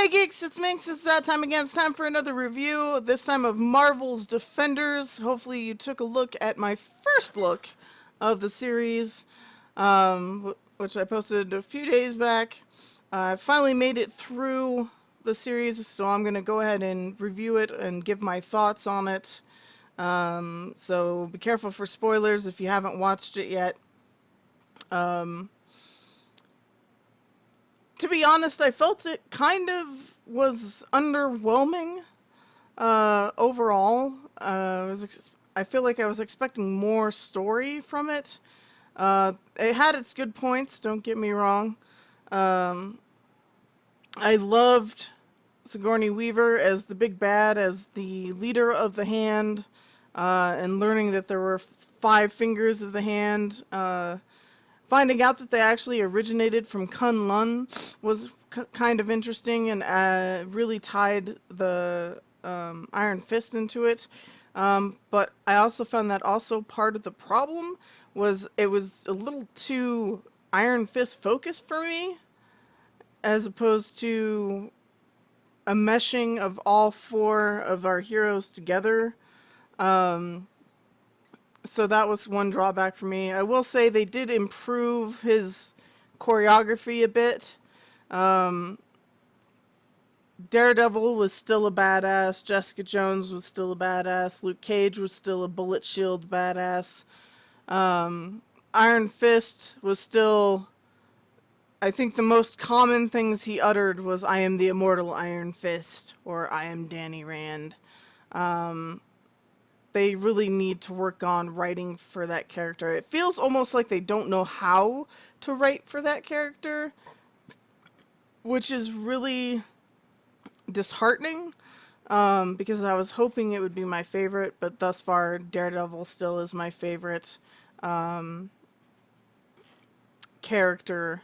Hey geeks, it's Minx. It's that time again. It's time for another review, this time of Marvel's Defenders. Hopefully you took a look at my first look of the series, which I posted a few days back. I finally made it through the series, so I'm going to go ahead and review it and give my thoughts on it. So be careful for spoilers if you haven't watched it yet. To be honest, I felt it kind of was underwhelming overall. I feel like I was expecting more story from it. It had its good points, don't get me wrong. I loved Sigourney Weaver as the big bad, as the leader of the hand, and learning that there were 5 fingers of the hand. Finding out that they actually originated from Kunlun was kind of interesting and really tied the Iron Fist into it. But I also found that also part of the problem was it was a little too Iron Fist focused for me, as opposed to a meshing of all 4 of our heroes together. So that was one drawback for me. I will say they did improve his choreography a bit. Daredevil was still a badass. Jessica Jones was still a badass. Luke Cage was still a bullet shield badass. Iron Fist was still... I think the most common things he uttered was, "I am the immortal Iron Fist," or "I am Danny Rand." They really need to work on writing for that character. It feels almost like they don't know how to write for that character, which is really disheartening, because I was hoping it would be my favorite, but thus far Daredevil still is my favorite character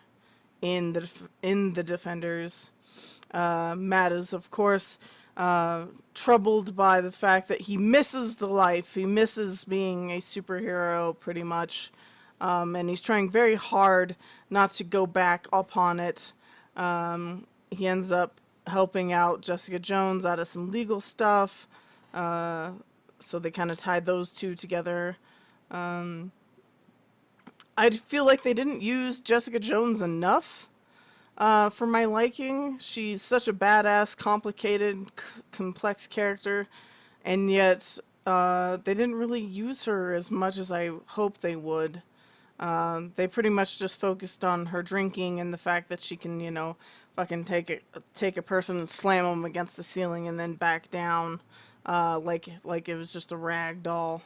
in the Defenders. Matt is, of course, troubled by the fact that he misses the life. He misses being a superhero, pretty much. And he's trying very hard not to go back upon it. He ends up helping out Jessica Jones out of some legal stuff. So they kind of tied those two together. I feel like they didn't use Jessica Jones enough. For my liking. She's such a badass, complicated, complex character, and yet they didn't really use her as much as I hoped they would. They pretty much just focused on her drinking and the fact that she can, fucking take a person and slam them against the ceiling and then back down, like it was just a rag doll.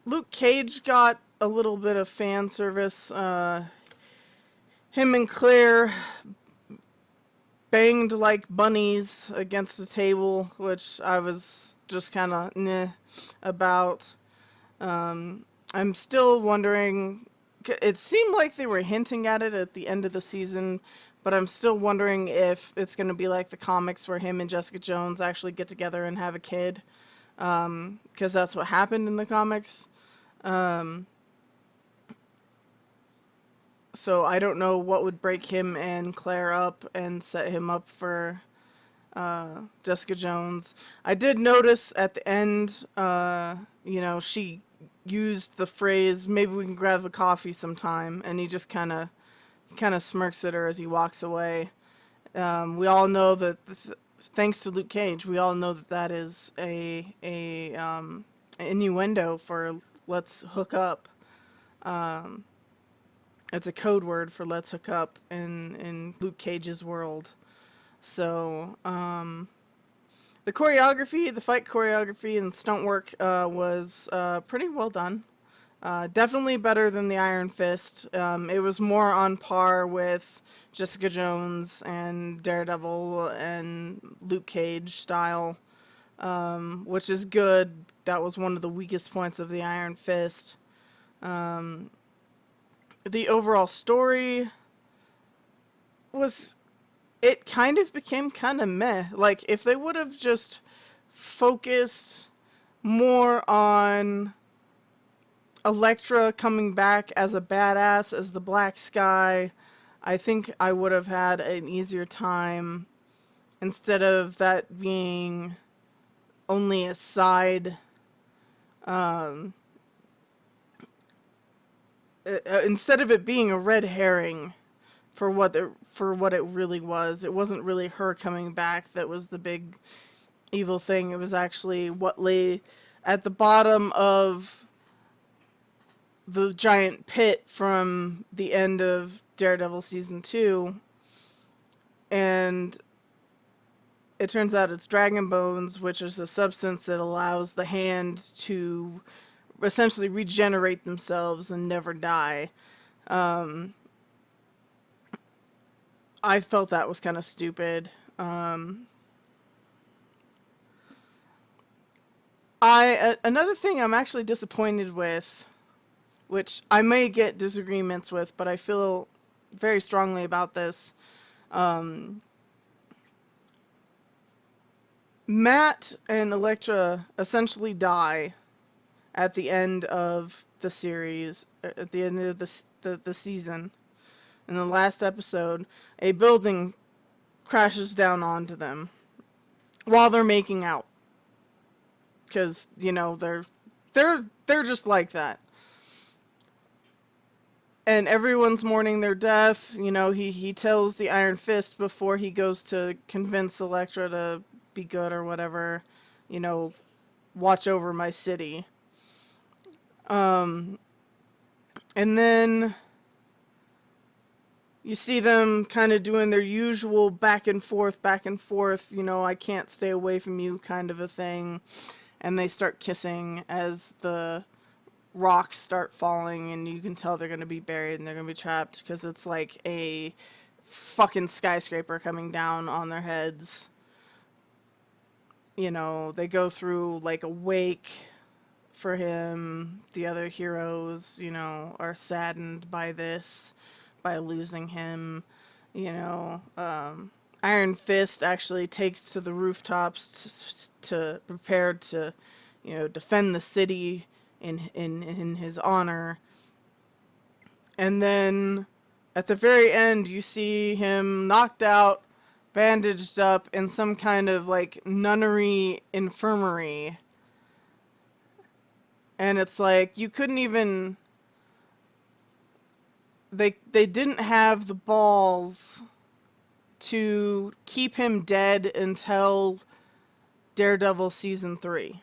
Luke Cage got a little bit of fan service. Him and Claire banged like bunnies against the table, which I was just kind of meh about. I'm still wondering. It seemed like they were hinting at it at the end of the season, but I'm still wondering if it's going to be like the comics where him and Jessica Jones actually get together and have a kid, because that's what happened in the comics. So I don't know what would break him and Claire up and set him up for Jessica Jones. I did notice at the end, she used the phrase, "Maybe we can grab a coffee sometime," and he just kind of smirks at her as he walks away. We all know that, thanks to Luke Cage, we all know that is a innuendo for "let's hook up." It's a code word for "let's hook up" in Luke Cage's world. So, the choreography, the fight choreography and stunt work was pretty well done. Definitely better than the Iron Fist. It was more on par with Jessica Jones and Daredevil and Luke Cage style, which is good. That was one of the weakest points of the Iron Fist. The overall story it kind of became kind of meh. Like, if they would have just focused more on Elektra coming back as a badass, as the Black Sky, I think I would have had an easier time instead of that being only a side. Um, Instead of it being a red herring for what it really was, it wasn't really her coming back that was the big evil thing. It was actually what lay at the bottom of the giant pit from the end of Daredevil season 2, and it turns out it's dragon bones, which is a substance that allows the hand to essentially regenerate themselves and never die. Um, I felt that was kind of stupid. Another thing I'm actually disappointed with, which I may get disagreements with, but I feel very strongly about this. Um, Matt and Elektra essentially die at the end of the series, at the end of the season. In the last episode, a building crashes down onto them while they're making out, because they're just like that. And everyone's mourning their death. He tells the Iron Fist before he goes to convince Elektra to be good or whatever, you know, watch over my city. And then you see them kind of doing their usual back and forth, I can't stay away from you kind of a thing. And they start kissing as the rocks start falling, and you can tell they're going to be buried and they're going to be trapped because it's like a fucking skyscraper coming down on their heads. They go through like a wake for him. The other heroes, are saddened by this, by losing him. Iron Fist actually takes to the rooftops to prepare to, defend the city in his honor. And then at the very end, you see him knocked out, bandaged up in some kind of like nunnery infirmary. And it's like you couldn't even they didn't have the balls to keep him dead until Daredevil season 3.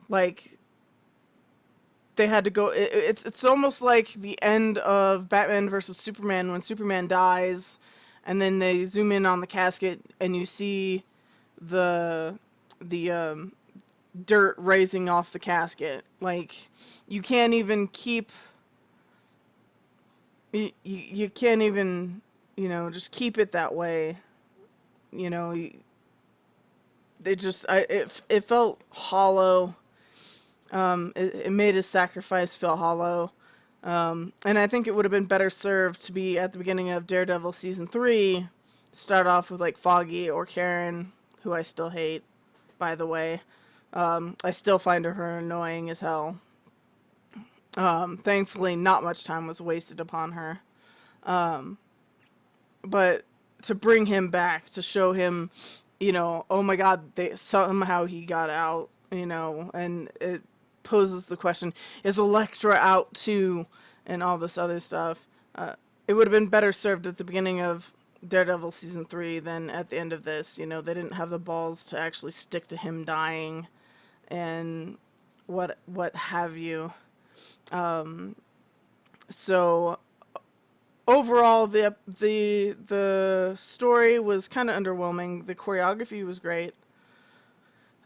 Like they had to go. It's almost like the end of Batman versus Superman when Superman dies, and then they zoom in on the casket and you see the dirt raising off the casket. Like you can't even keep. You can't even just keep it that way. It felt hollow. It made his sacrifice feel hollow. And I think it would have been better served to be at the beginning of Daredevil season 3, start off with like Foggy or Karen, who I still hate, by the way. I still find her annoying as hell. Thankfully, not much time was wasted upon her. But to bring him back, to show him, oh my god, somehow he got out, and it poses the question, is Elektra out too, and all this other stuff. It would have been better served at the beginning of Daredevil season 3 than at the end of this. They didn't have the balls to actually stick to him dying and what have you. So overall, the story was kind of underwhelming. The choreography was great.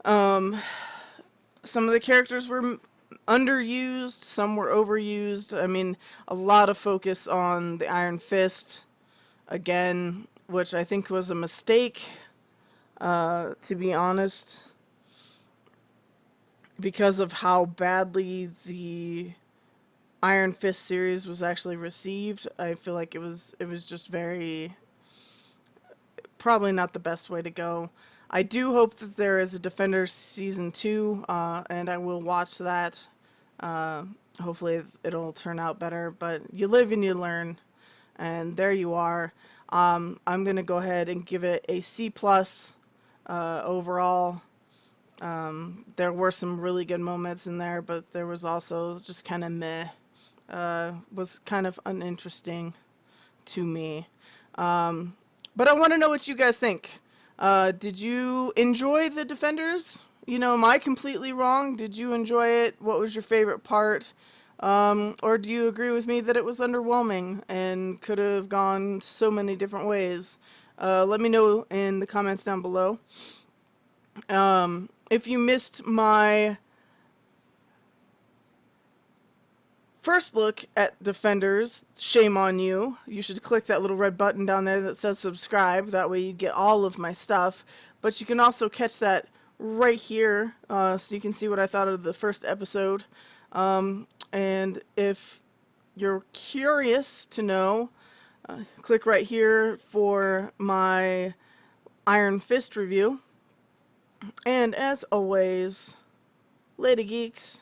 Some of the characters were underused, some were overused. I mean, a lot of focus on the Iron Fist, again, which I think was a mistake, to be honest, because of how badly the Iron Fist series was actually received. I feel like it was just probably not the best way to go. I do hope that there is a Defenders season 2, and I will watch that. Hopefully it'll turn out better, but you live and you learn. And there you are. I'm going to go ahead and give it a C plus overall. There were some really good moments in there, but there was also just kind of meh. Was kind of uninteresting to me. But I want to know what you guys think. Did you enjoy the Defenders? You know, am I completely wrong? Did you enjoy it? What was your favorite part? Or do you agree with me that it was underwhelming and could have gone so many different ways? Let me know in the comments down below. If you missed my first look at Defenders, shame on you. You should click that little red button down there that says subscribe. That way you get all of my stuff. But you can also catch that right here, so you can see what I thought of the first episode. And if you're curious to know, click right here for my Iron Fist review. And as always, later geeks.